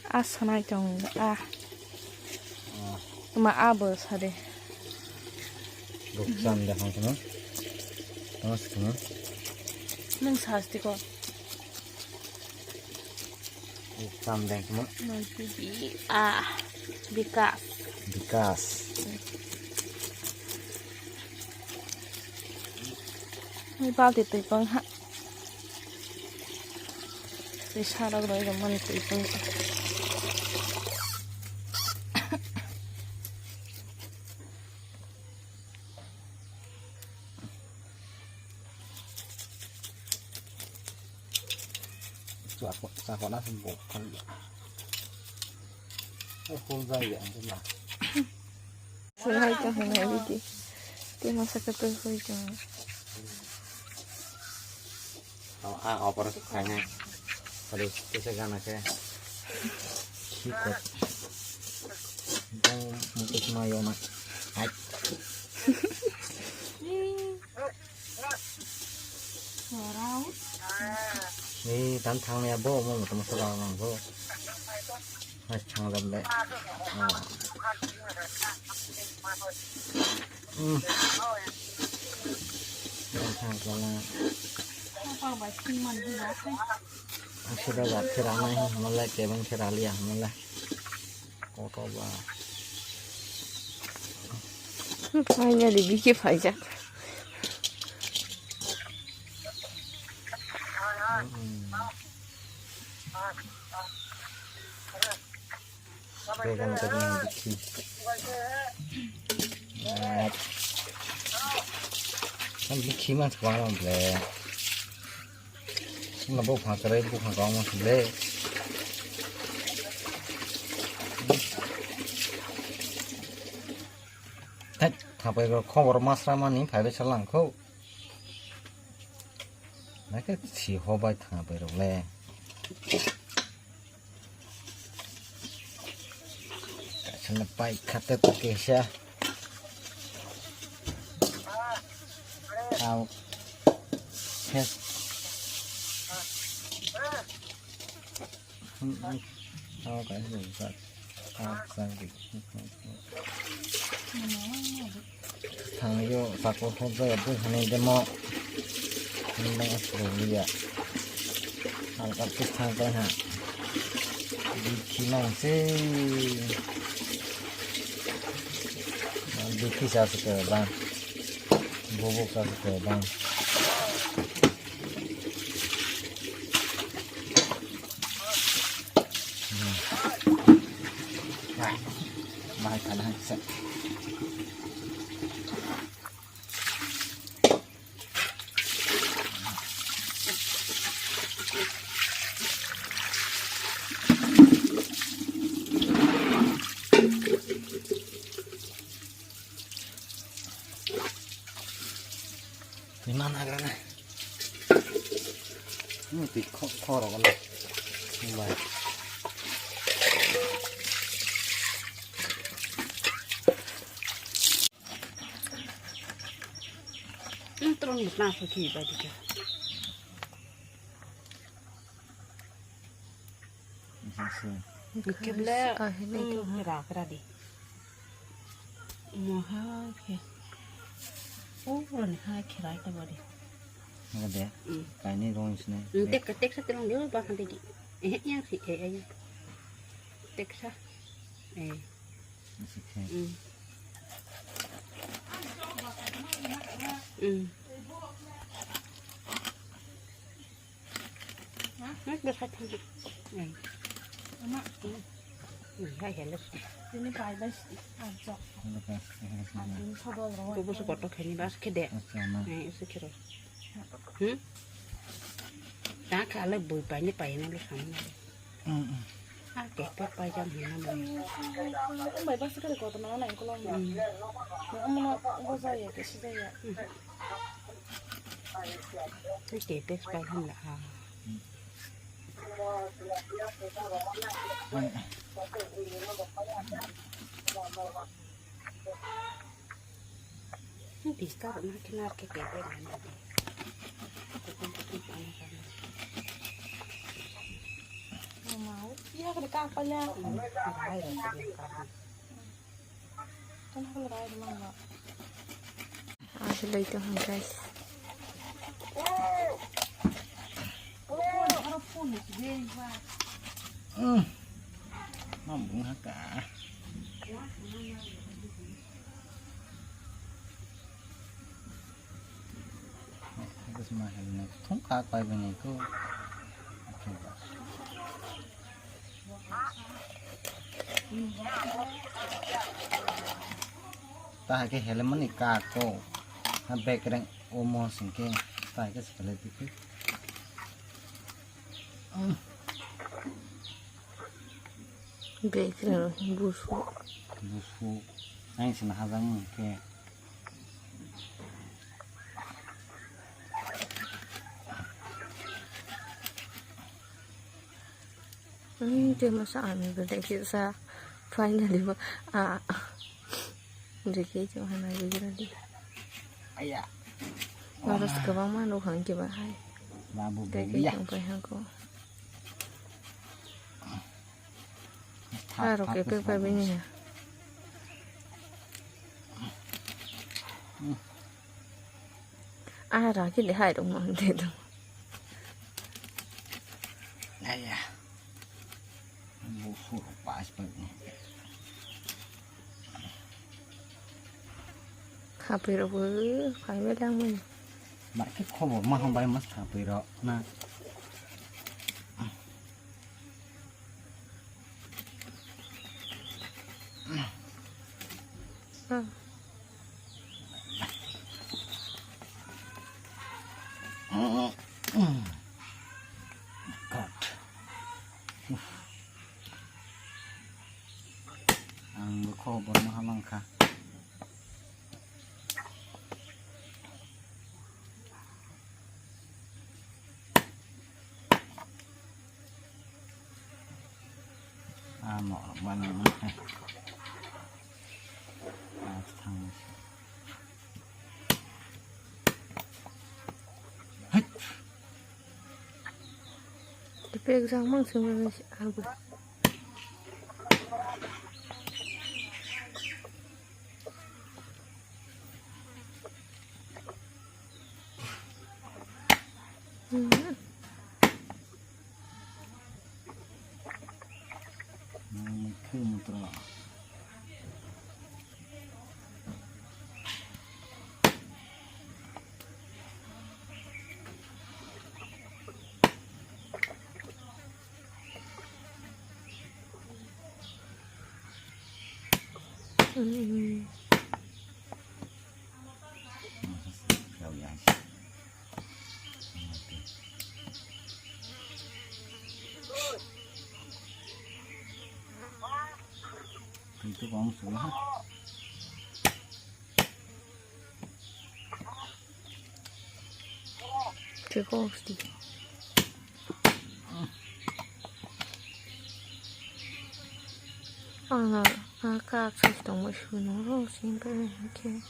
Asanai dong ma abos hade Bukan dah hang kena. Tamas kena. nang sasti ko Bukan dah kena. nanti bikas Bikas. may bakit ito pang ha isarag na yung man ito pang Aku nak sembuhkan. Full zai ya, tu lah. Selain itu hanya ini, dia masak itu saja. Opor kayaknya. Kalau kita gana ke, ikut. Yang mungkin mayo nak. Warau. Ni tantang ni abo mau temu seorang abo. Macam gambar. Tantang kalau Apa baca mandi baca? sudah buat ceramah malah kebang ceraliah malah. Kau bah. Hanya dibikin aja. Pegang pegang biki. Kan biki mah sekarang boleh. Nggak bukan cerai bukan kamu boleh. Tapi kalau kau bermas ramah ni, pada selang kau. Mereka si hobi tapi boleh. Selepai kata tu kisah. Kau, yes. Kau kan juga. Kau sangat. Thằng yo sako không về bữa nay demo mình đang xử lý ạ hàng cặp cái thằng cái hả đi khi nào đi khi sao sẽ cờ băng vô sao sẽ cờ băng mai khả năng sẽ di mana karena ini di kor kan mulai Terus nak pergi baju dia. Kibla ini tu kira di. Mahal ke? Oh, orang hai kira itu body. ada kayak ini dong sini Tek sa terong dia bahkan tadi. Yang si ya. Tek sa. masih kayak Được hai thằng này. Hai hết lớp. Ini pai bas ajak. Ini sabal roh. Bubu sekotok ini bas kede. Itu kira. Tá kalau bui banyak payah nih sama. Kepet payah mana mana. Baik bas sekali kau teman lain kalau enggak. Mau mau saya ke saya. Ini kepet payah enggak. Bisa makin lagi kepet nanti. Mau Ya kada kapalnya. Kan kalau di mana? Asal itu guys. Harap pun sih, Pak. Mambung haka. Terus mahal ni. Tungkak pa ba ko? Okay ba? Ta ke helmet ni ka ko. Ha background omo singke. Ta ke sekali itu. Background busu. Busu. Ang sinahazang ke. Dia masak ni berarti kita finally jadi cuma lagi nanti. Ayah. Harus ke mana lu hang coba hai. Babu Jadi ya. sampai hangko. Harus ke pepe ini ya. Lagi deh hai dong nanti tu. Ayah. Busu pas banget. Hampir apa? Kayak bilang mana? Mereka kau mah hamba mas tapi ro. Nah. God. Ang kau bermah langkah. Mau mana mana. Thằng. Tapi exam mang sebenarnya aku. Không terlalu. Kau yang itu kamu sudah. Cukup sih. Kakak sudah masuk noro simpen, okay.